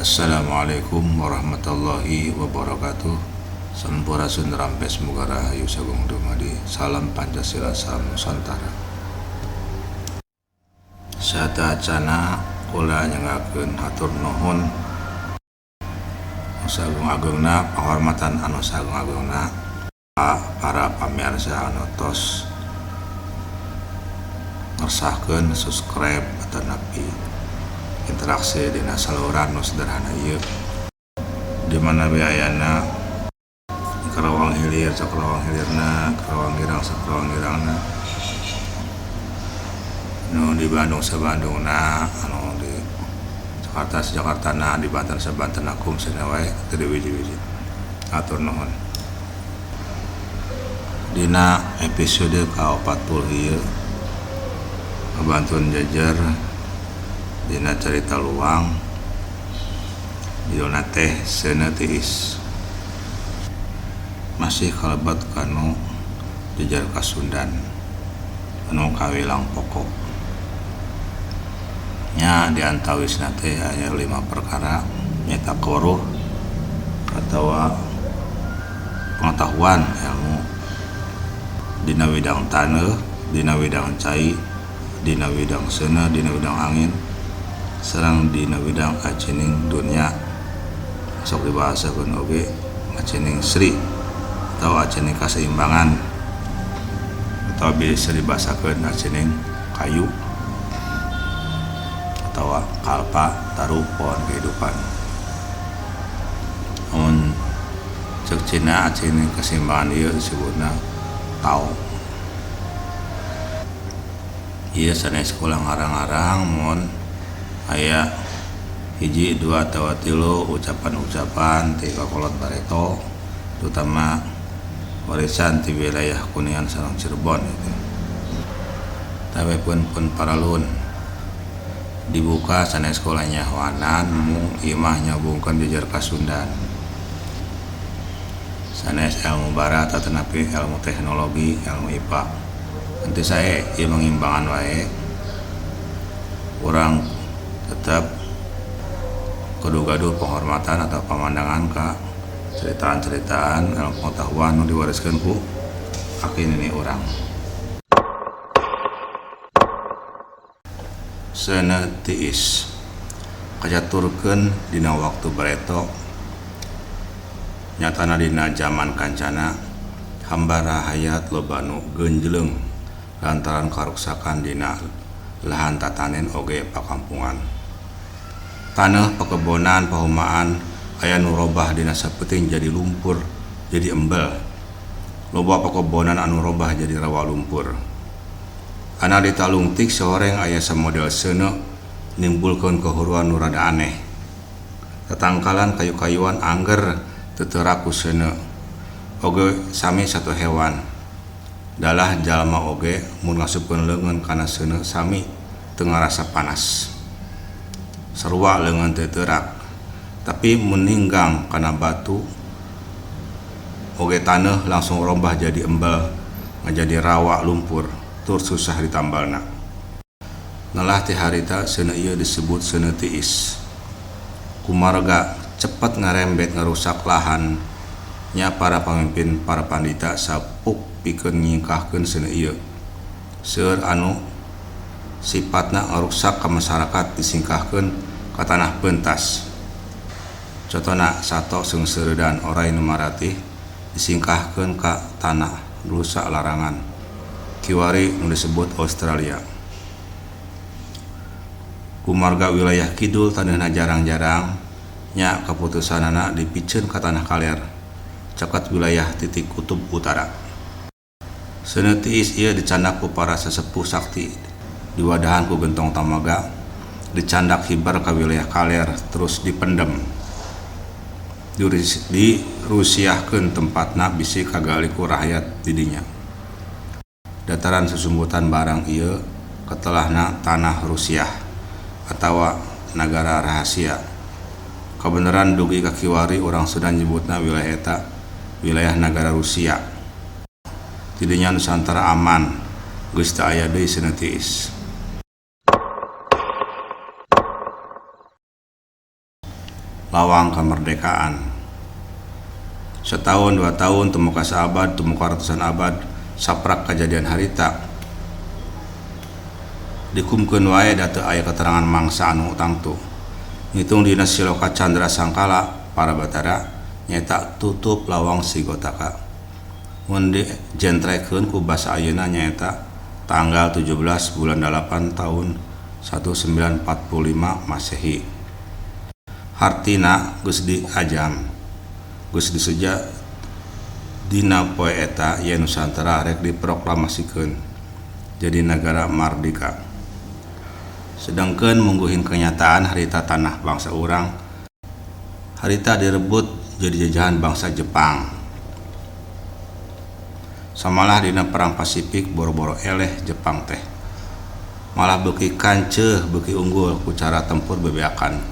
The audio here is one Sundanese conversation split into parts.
Assalamualaikum warahmatullahi wabarakatuh. Sampurasun rampes muga rahayu sagung dumadi. Salam Pancasila, salam Nusantara. Satacana kula nyengakeun hatur nuhun sagung agungna, penghormatan anu sagung agungna para pamirsa anu tos ngersahkeun subscribe atau napi interaksi dina saluran nu sederhana ieu di mana biayana kerawang hilir sakerawang hilirna, kerawang girang sakerawang girangna, nu di Bandung sabandungna, anu di Jakarta sajakartana, di Banten sabanten akum cenah wae teu diwiji-wiji. Atur nuhun. Dina episode ka-40 ieu ngabantun jajar dina carita luang judulna teh Seuneu Tiis. Masih kalebat kanu jajar Kasundan anu kawilang pokok nya diantawisna teh aya 5 perkara nyata koruh atawa pengetahuan ilmu dina widang taneuh, dina widang cai, dina widang seuneu, dina widang angin, sareng dina widang acening dunya. Sok dibahasakeun oge acening sri atau acening kaseimbangan, atau bisa dibahasakeun acening kayu atau kalpa taruh pohon kehidupan. Mun ceuk cina acening kaseimbangan ieu disebutna tao. Ieu sanes kula ngarang-ngarang mun aya hiji, dua, atawa tilu ucapan-ucapan ti kakolot bareto, terutama warisan ti wilayah Kuningan sareng Cirebon itu. Tapi pun paralun dibuka sanes sekolah nyahoanan mung imah nyambungkeun jajar Kasundan. Sanes ilmu barat atau napi ilmu teknologi, ilmu IPA. Nanti saya ieu mengimbangan wae. Urang tetap kudu gaduh penghormatan atau pemandangan ka ceritaan-ceritaan ilmu pengetahuan nu diwariskeun ku aki nini urang. Seuneu tiis kacaturkeun dina waktu bareto nyatana dina zaman kancana hambara hayat loba nu geunjleung lantaran karuksakan dina lahan tatanen oge pakampungan. Taneuh pakebonan pahumaan aya nu robah dina saeuting jadi lumpur, jadi embel. Loba pakebonan anu robah jadi rawa lumpur. Ana ditalungtik soreng aya samodel seuneu nimbulkeun kahuruan nu rada aneh. Tatangkalan kayu-kayuan angger teu teurak ku seuneu. Oge sami satu hewan. Dalah jalma oge mun ngasupkeun leungeun kana seuneu sami teu ngarasa panas. Sarua leungeun teu teurak. Tapi meninggang kana batu oge taneuh langsung rombah jadi embel, ngajadi rawa lumpur, tur susah ditambalna. Nalah ti harita seuneu ieu disebut seuneu tiis. Kumarga cepet ngarembet ngarusak lahan nya para pamimpin, para pandita sapuk pikeun nyingkahkeun seuneu ieu. Seueur anu sifatna ngarusak ka masyarakat disingkahkeun ka tanah pentas. Contohna sato jeung seuredan oray nu maratih disingkahkeun ka tanah rusak larangan. Kiwari nu disebut Australia. Kumarga wilayah kidul taneuhna jarang-jarang nya kaputusanana dipikeun ka tanah kaler caket wilayah titik kutub utara. Seuneu tiis ieu dicandak ku para sesepuh sakti diwadahan ku gentong tamaga, dicandak hibar ka wilayah kaler terus dipendem. Dirusiahkeun tempatna bisi kagali ku rakyat di dinya. Dataran susumbutan barang ieu ketelahna tanah Rusiah atawa nagara rahasia. Kebenaran dugi ka kiwari urang Sudan nyebutna wilayah eta wilayah nagara Rusia. Tidinya Nusantara aman, geus teu aya deui seuneu tiis. lawang kemerdekaan. Setahun 2 tahun temu ka saabad temu ka ratusan abad saprak kejadian harita dikumkeun wae da teu aya keterangan mangsa anu tangtu. Ngitung dina Siloka Candra Sangkala para batara nyaeta tutup lawang Sigotaka. Mun dijentrekeun ku basa ayeuna nyaeta tanggal 17 bulan 8 tahun 1945 Masehi. Hartina geus diajam, geus diseja dina poe eta ye Nusantara rek diproklamasikeun jadi negara mardika. Sedangkeun mungguhin kenyataan harita tanah bangsa urang, harita direbut jadi jajahan bangsa Jepang. Samalah dina perang Pasifik boro-boro eleh Jepang teh malah beuki kanceuh beuki unggul ku cara tempur bebeakan.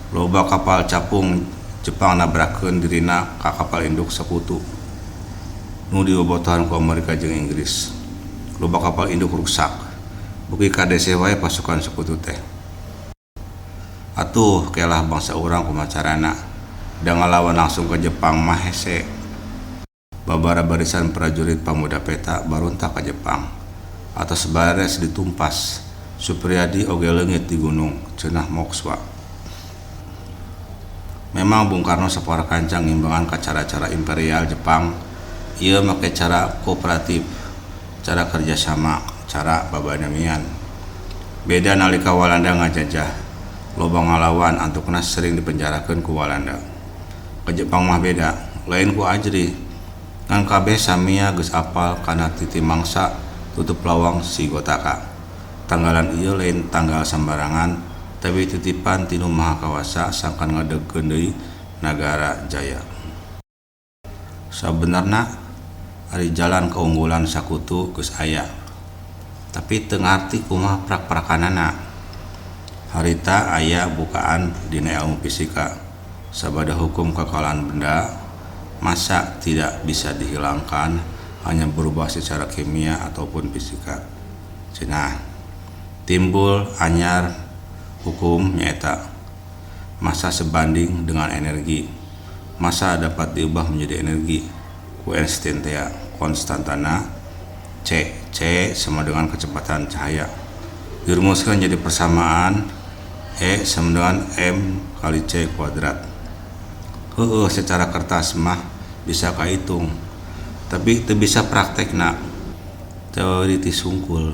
Loba kapal capung Jepang nabrakeun dirina ka kapal induk sekutu nu dibobotohan ku Amerika jeung Inggris. Loba kapal induk rusak beuki kadese wae pasukan sekutu teh. Atuh kelah bangsa urang kumaha carana da ngalawan langsung ke Jepang mah hese. Babara barisan prajurit Pamuda Peta baruntak ka Jepang atas bares ditumpas Supriyadi oge leungit di gunung cenah Mokswa. Memang Bung Karno sapara kancang ngimbangan ka cara-cara imperial Jepang. Ieu make cara kooperatif, cara kerjasama, cara babanemian. Beda nalika Walanda ngajajah, loba ngalawan antukna sering dipenjarakeun ku Walanda. Ke Jepang mah beda, lain ku ajri. Ngan kabeh samia geus apal kana titi mangsa tutup lawang Sigotaka. Tanggalan ieu lain tanggal sembarangan, tapi titipan tinu Maha Kawasa sangkan ngadegkeun deui Nagara Jaya. Sabenerna ari jalan keunggulan sakutu geus aya, tapi teu ngarti kumaha prak-prakanana. Harita aya bukaan dina ilmu fisika, sabada hukum kekalan benda masa tidak bisa dihilangkan, hanya berubah secara kimia ataupun fisika. Cenah timbul anyar hukum nyaeta massa sebanding dengan energi. Massa dapat diubah menjadi energi ku Einstein teh konstantana C sama dengan kecepatan cahaya. Dirumuskan jadi persamaan E sama dengan M kali C kuadrat. Secara kertas mah bisa kahitung, tapi teu bisa praktekna. Teori ti sungkul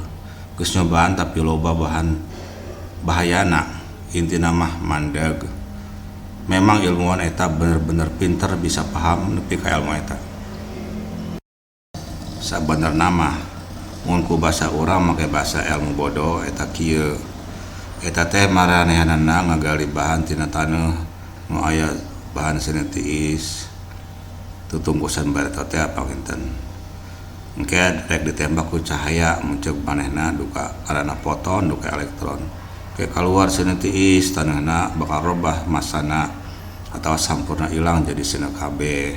geus nyobaan tapi loba bahan bahayana. Intina mah mandag. Memang ilmuwan eta bener-bener pinter bisa paham nepi ka ilmu eta. Sabenerna mah mun ku basa urang make basa ilmu bodoh eta kieu. Eta teh maranehanana ngagali bahan tina taneuh nu aya bahan seni tiis tutungkusan bareta teh apa kinten engke rek ditembak ku cahaya muncul manehna duka karana foton duka elektron ke keluar seni tiis tanahna bakal robah masana atau sampurna hilang jadi seni kabeh.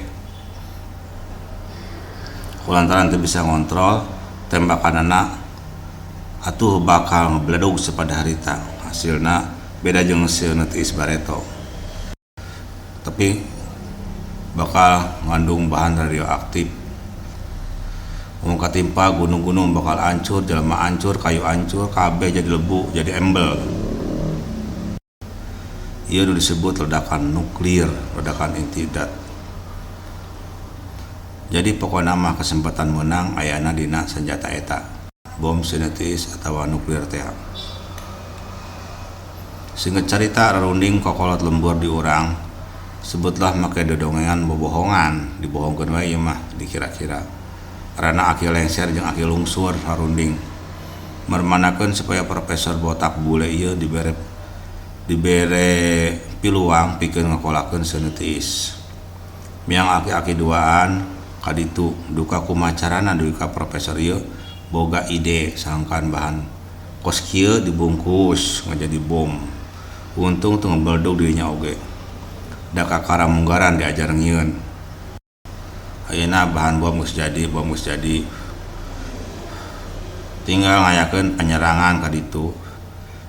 Kulantaran teu bisa ngontrol tembakanana atuh bakal ngebledog sapada harita, hasilna beda jeung seni tiis bareto, tapi bakal mengandung bahan radioaktif. Mun katimpa gunung-gunung bakal hancur, jelema hancur, kayu hancur, kabeh jadi lebu, jadi embel. Ieu disebut ledakan nuklir, ledakan inti dat. Jadi pokokna mah kesempatan menang ayana dina senjata eta, bom sinetis atawa nuklir teh. Singkat cerita rarunding kokolot lembur di urang, sebutlah make dodongan bobohongan, dibohongkeun wae ieu mah dikira-kira. Karena aki lengser jeung aki lungsur harunding. Mermanakeun supaya Profesor Botak bule ieu dibere piluang pikeun ngakolakeun seni tiis. Miang aki-aki duaan kaditu duka kumaha carana duwi ka profesor ieu boga ide sangkan bahan kos kieu dibungkus ngajadi bom. Untung teu ngebeldog dirinya oge. Da kakara munggaran diajar ngieun. Ayeuna bahan bom geus jadi. Tinggal ngayakeun penyerangan kaditu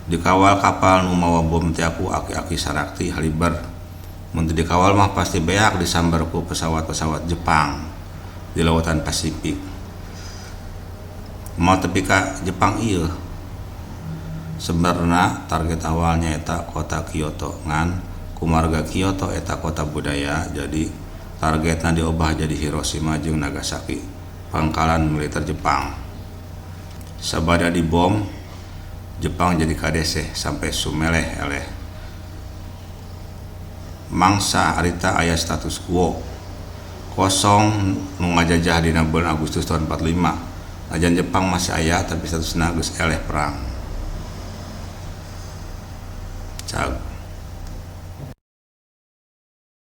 dikawal kapal nu mawa bom teh aku aki-aki sarakti haliber. Mun teu dikawal mah pasti beak disambar ku pesawat-pesawat Jepang di lautan Pasifik. Mau tepi ka Jepang ieu sebenarnya target awalnya eta kota Kyoto ngan kumarga Kyoto eta kota budaya, jadi targetna diubah jadi Hiroshima jeung Nagasaki, pangkalan militer Jepang. Sabada dibom, Jepang jadi kadeseh sampai sumeleh eleh. Mangsa harita aya status quo kosong nu ngajajah dina bulan Agustus tahun 45. Ajan Jepang masih aya tapi statusna geus eleh perang.